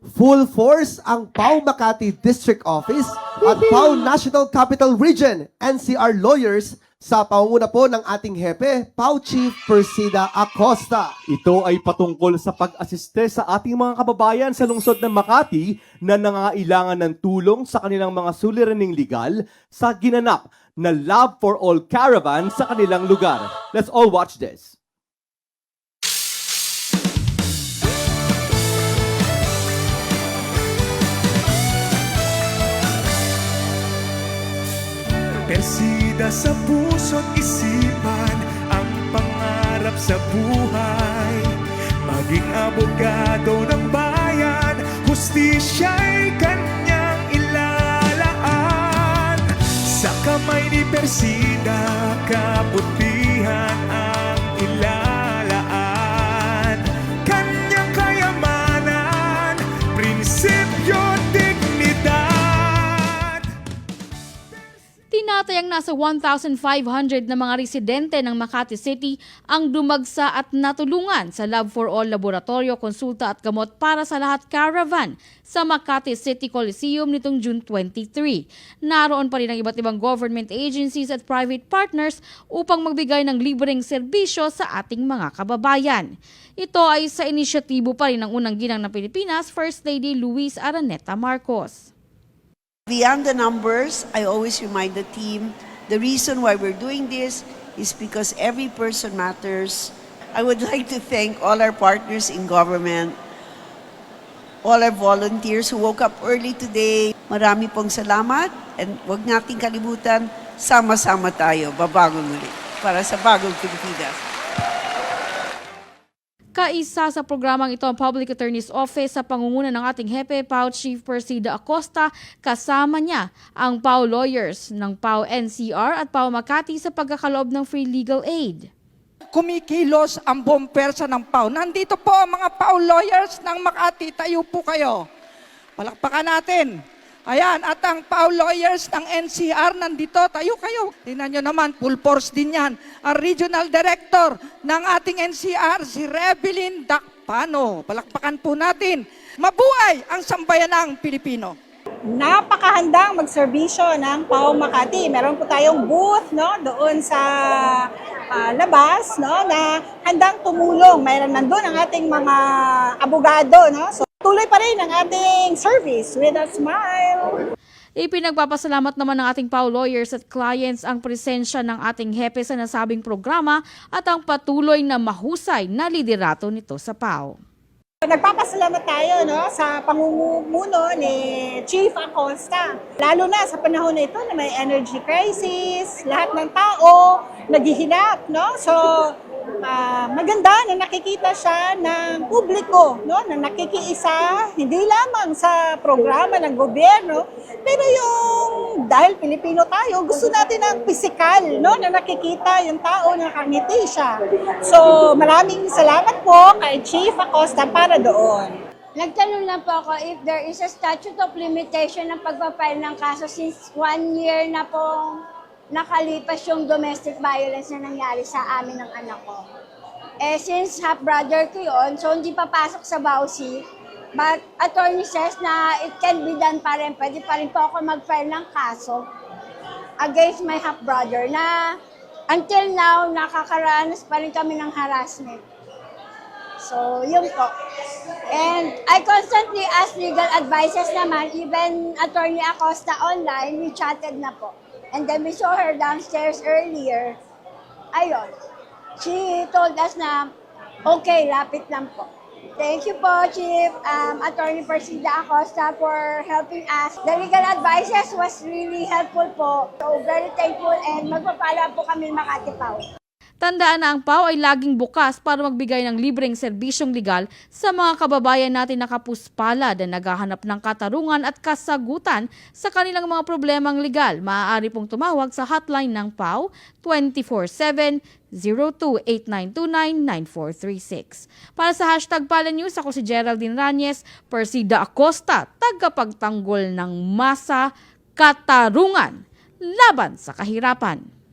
Full force ang PAO Makati District Office at PAO National Capital Region NCR lawyers sa pangunguna po ng ating hepe, PAO Chief Persida Acosta. Ito ay patungkol sa pag-asiste sa ating mga kababayan sa lungsod ng Makati na nangangailangan ng tulong sa kanilang mga suliraning legal sa ginanap na Love for All Caravan sa kanilang lugar. Let's all watch this. Persida sa puso't isipan ang pangarap sa buhay. Maging abogado ng bayan, hustisya'y kanyang ilalaan. Sa kamay ni Persida, kabutihan ang ilalaan. Kanyang kayamanan, prinsipyo, dignidad. Tinatayang nasa 1,500 na mga residente ng Makati City ang dumagsa at natulungan sa Love for All Laboratorio, Konsulta at Gamot para sa Lahat Caravan sa Makati City Coliseum nitong June 23. Naroon pa rin ang iba't ibang government agencies at private partners upang magbigay ng libreng serbisyo sa ating mga kababayan. Ito ay sa inisyatibo pa rin ng unang ginang ng Pilipinas, First Lady Luis Araneta Marcos. Beyond the numbers, I always remind the team, the reason why we're doing this is because every person matters. I would like to thank all our partners in government, all our volunteers who woke up early today. Marami pong salamat, and wag nating kalimutan, sama-sama tayo, babagong muli para sa bagong Pilipinas. Kaisa sa programang ito ang Public Attorney's Office sa pangunguna ng ating hepe, PAO Chief Persida Acosta. Kasama niya ang PAO lawyers ng PAO NCR at PAO Makati sa pagkakaloob ng free legal aid. Kumikilos ang buong pwersa ng PAO. Nandito po ang mga PAO lawyers ng Makati. Tayo po kayo. Palakpakan natin. Ayan, at ang PAO lawyers ng NCR nandito. Tayo kayo. Tingnan nyo naman, full force din yan. Ang regional director ng ating NCR, si Rebelin Dakpano. Palakpakan po natin. Mabuhay ang sambayanang Pilipino. Napakahandang magserbisyo ng PAO Makati. Meron po tayong booth doon sa labas na handang tumulong. Mayroon nandun ang ating mga abogado. So, tuloy pa rin ang ating service with a smile. Ipinagpapasalamat naman ng ating PAO lawyers at clients ang presensya ng ating hepe sa nasabing programa at ang patuloy na mahusay na liderato nito sa PAO. Nagpapasalamat tayo sa pangungumuno ni Chief Acosta. Lalo na sa panahon na ito na may energy crisis, lahat ng tao naghihirap. So, maganda na nakikita siya ng publiko, na nakikiisa hindi lamang sa programa ng gobyerno, pero yung dahil Pilipino tayo, gusto natin ng pisikal, na nakikita yung tao na nakangiti siya. So maraming salamat po kay Chief Acosta para doon. Nagtanong lang po ako if there is a statute of limitation ng pagpapile ng kaso since 1 year na pong nakalipas yung domestic violence na nangyari sa amin ng anak ko. Since half-brother ko yun, so hindi papasok sa BAUC. But attorney says na it can be done pa rin. Pwede pa rin po ako mag-file ng kaso against my half-brother na until now, nakakaranas pa rin kami ng harassment. So, yun po. And I constantly ask legal advices naman, even Attorney Acosta online, we chatted na po. And then we saw her downstairs earlier. Ayun. She told us na, okay, lapit lang po. Thank you po, Chief Attorney Persida Acosta for helping us. The legal advices was really helpful po. So, very thankful and magpapala po kami Makati PAO. Tandaan na ang PAO ay laging bukas para magbigay ng libreng serbisyong legal sa mga kababayan natin na kapuspalad na naghahanap ng katarungan at kasagutan sa kanilang mga problemang legal. Maaari pong tumawag sa hotline ng PAO 24/7-02-8929-9436. Para sa hashtag Pala News, ako si Geraldine Ranyes, Persida Acosta, tagapagtanggol ng masa katarungan laban sa kahirapan.